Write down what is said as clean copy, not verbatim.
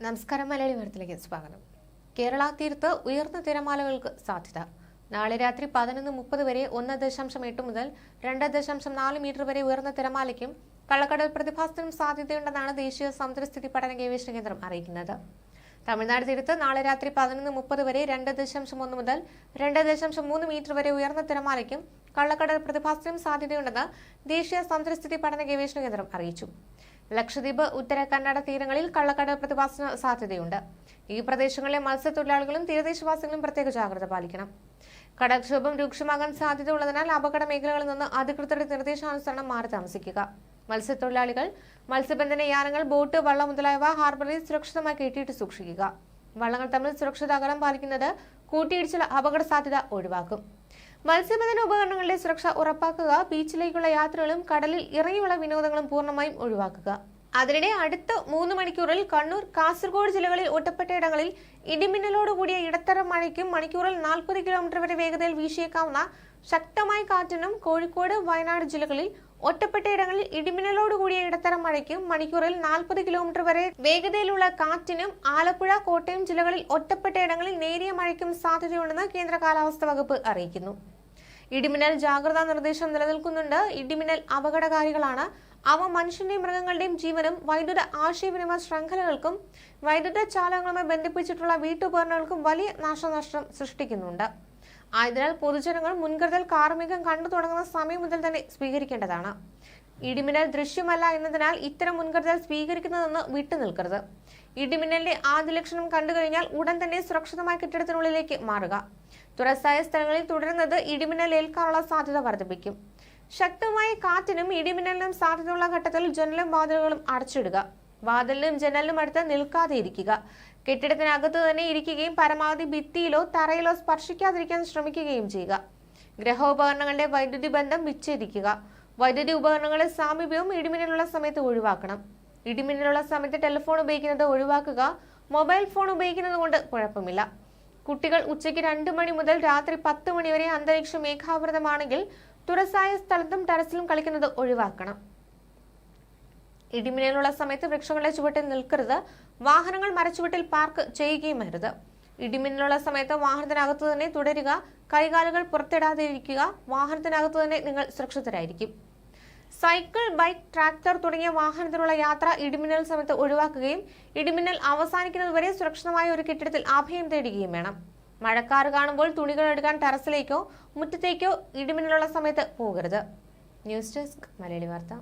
നമസ്കാരം. മലയാളി വാർത്തയിലേക്ക് സ്വാഗതം. കേരള തീരത്ത് ഉയർന്ന തിരമാലകൾക്ക് സാധ്യത. നാളെ രാത്രി 11:30 വരെ 1.8 മുതൽ 2.4 മീറ്റർ വരെ ഉയർന്ന തിരമാലയ്ക്കും കള്ളക്കടൽ പ്രതിഭാസത്തിനും സാധ്യതയുണ്ടെന്നാണ് ദേശീയ സമുദ്രസ്ഥിതി പഠന ഗവേഷണ കേന്ദ്രം അറിയിക്കുന്നത്. തമിഴ്നാട് തീരത്ത് നാളെ രാത്രി 11:30 വരെ 2.1 മുതൽ 2.3 മീറ്റർ വരെ ഉയർന്ന തിരമാലയ്ക്കും കള്ളക്കടൽ പ്രതിഭാസത്തിനും സാധ്യതയുണ്ടെന്ന് ദേശീയ സമുദ്രസ്ഥിതി പഠന ഗവേഷണ കേന്ദ്രം അറിയിച്ചു. ലക്ഷദ്വീപ്, ഉത്തര കന്നഡ തീരങ്ങളിൽ കള്ളക്കടൽ പ്രതിഭാസത്തിന് സാധ്യതയുണ്ട്. ഈ പ്രദേശങ്ങളിലെ മത്സ്യത്തൊഴിലാളികളും തീരദേശവാസികളും പ്രത്യേക ജാഗ്രത പാലിക്കണം. കടൽക്ഷോഭം രൂക്ഷമാകാൻ സാധ്യതയുള്ളതിനാൽ അപകട മേഖലകളിൽ നിന്ന് അധികൃതരുടെ നിർദ്ദേശാനുസരണം മാറി താമസിക്കുക. മത്സ്യത്തൊഴിലാളികൾ മത്സ്യബന്ധന യാനങ്ങൾ, ബോട്ട്, വള്ളം മുതലായവ ഹാർബറിൽ സുരക്ഷിതമായി കെട്ടിയിട്ട് സൂക്ഷിക്കുക. വള്ളങ്ങൾ തമ്മിൽ സുരക്ഷിത അകലം പാലിക്കുന്നത് കൂട്ടിയിടിച്ചുള്ള അപകട സാധ്യത ഒഴിവാക്കും. മത്സ്യബന്ധന ഉപകരണങ്ങളുടെ സുരക്ഷ ഉറപ്പാക്കുക. ബീച്ചിലേക്കുള്ള യാത്രകളും കടലിൽ ഇറങ്ങിയുള്ള വിനോദങ്ങളും പൂർണ്ണമായും ഒഴിവാക്കുക. അതിനിടെ അടുത്ത 3 മണിക്കൂറിൽ കണ്ണൂർ, കാസർഗോഡ് ജില്ലകളിൽ ഒറ്റപ്പെട്ടയിടങ്ങളിൽ ഇടിമിന്നലോടുകൂടിയ ഇടത്തരം മഴയ്ക്കും മണിക്കൂറിൽ 40 കിലോമീറ്റർ വരെ വേഗതയിൽ വീശിയേക്കാവുന്ന ശക്തമായ കാറ്റിനും കോഴിക്കോട്, വയനാട് ജില്ലകളിൽ ഒറ്റപ്പെട്ടയിടങ്ങളിൽ ഇടിമിന്നലോടുകൂടിയ ഇടത്തരം മഴയ്ക്കും മണിക്കൂറിൽ 40 കിലോമീറ്റർ വരെ വേഗതയിലുള്ള കാറ്റിനും ആലപ്പുഴ, കോട്ടയം ജില്ലകളിൽ ഒറ്റപ്പെട്ടയിടങ്ങളിൽ നേരിയ മഴയ്ക്കും സാധ്യതയുണ്ടെന്ന് കേന്ദ്ര കാലാവസ്ഥാ വകുപ്പ് അറിയിക്കുന്നു. ഇടിമിന്നൽ ജാഗ്രതാ നിർദ്ദേശം നിലനിൽക്കുന്നുണ്ട്. ഇടിമിന്നൽ അപകടകാരികളാണ്. അവ മനുഷ്യന്റെയും മൃഗങ്ങളുടെയും ജീവനും വൈദ്യുത ആശയവിനിമയ ശൃംഖലകൾക്കും വൈദ്യുത ചാലകങ്ങളുമായി ബന്ധിപ്പിച്ചിട്ടുള്ള വീട്ടുപകരണങ്ങൾക്കും വലിയ നാശനഷ്ടം സൃഷ്ടിക്കുന്നുണ്ട്. ആയതിനാൽ പൊതുജനങ്ങൾ മുൻകരുതൽ കാർമികം കണ്ടു തുടങ്ങുന്ന സമയം മുതൽ തന്നെ സ്വീകരിക്കേണ്ടതാണ്. ഇടിമിന്നൽ ദൃശ്യമല്ല എന്നതിനാൽ ഇത്തരം മുൻകരുതൽ സ്വീകരിക്കുന്നതെന്ന് വിട്ടുനിൽക്കരുത്. ഇടിമിന്നലിന്റെ ആദ്യ ലക്ഷണം കണ്ടുകഴിഞ്ഞാൽ ഉടൻ തന്നെ സുരക്ഷിതമായ കെട്ടിടത്തിനുള്ളിലേക്ക് മാറുക. തുറസായ സ്ഥലങ്ങളിൽ തുടരുന്നത് ഇടിമിന്നൽ ഏൽക്കാനുള്ള സാധ്യത വർദ്ധിപ്പിക്കും. ശക്തമായ കാറ്റിനും ഇടിമിന്നലിനും സാധ്യതയുള്ള ഘട്ടത്തിൽ ജനലും വാതിലുകളും അടച്ചിടുക. വാതിലിനും ജനലിനും അടുത്ത് നിൽക്കാതെ ഇരിക്കുക. കെട്ടിടത്തിനകത്ത് തന്നെ ഇരിക്കുകയും പരമാവധി ഭിത്തിയിലോ തറയിലോ സ്പർശിക്കാതിരിക്കാൻ ശ്രമിക്കുകയും ചെയ്യുക. ഗൃഹോപകരണങ്ങളുടെ വൈദ്യുതി ബന്ധം വിച്ഛേദിക്കുക. വൈദ്യുതി ഉപകരണങ്ങളുടെ സാമീപ്യവും ഇടിമിന്നലുള്ള സമയത്ത് ഒഴിവാക്കണം. ഇടിമിന്നലുള്ള സമയത്ത് ടെലിഫോൺ ഉപയോഗിക്കുന്നത് ഒഴിവാക്കുക. മൊബൈൽ ഫോൺ ഉപയോഗിക്കുന്നത് കൊണ്ട് കുഴപ്പമില്ല. കുട്ടികൾ ഉച്ചയ്ക്ക് 2 മണി മുതൽ രാത്രി 10 മണി വരെ അന്തരീക്ഷം മേഘാവൃതമാണെങ്കിൽ തുറസായ സ്ഥലത്തും ടെറസിലും കളിക്കുന്നത് ഒഴിവാക്കണം. ഇടിമിന്നലുള്ള സമയത്ത് വൃക്ഷങ്ങളുടെ ചുവട്ടിൽ നിൽക്കരുത്. വാഹനങ്ങൾ മരച്ചുവട്ടിൽ പാർക്ക് ചെയ്യുകയും അരുത്. ഇടിമിന്നലുള്ള സമയത്ത് വാഹനത്തിനകത്ത് തന്നെ തുടരുക. കൈകാലുകൾ പുറത്തിടാതിരിക്കുക. വാഹനത്തിനകത്ത് തന്നെ നിങ്ങൾ സുരക്ഷിതരായിരിക്കും. സൈക്കിൾ, ബൈക്ക്, ട്രാക്ടർ തുടങ്ങിയ വാഹനത്തിലുള്ള യാത്ര ഇടിമിന്നൽ സമയത്ത് ഒഴിവാക്കുകയും ഇടിമിന്നൽ അവസാനിക്കുന്നതുവരെ സുരക്ഷിതമായ ഒരു കെട്ടിടത്തിൽ അഭയം തേടുകയും വേണം. മഴക്കാറ് കാണുമ്പോൾ തുണികൾ എടുക്കാൻ ടെറസിലേക്കോ മുറ്റത്തേക്കോ ഇടിമിന്നലുള്ള സമയത്ത് പോകരുത്. ന്യൂസ് ഡെസ്ക്, മലയാളി വാർത്ത.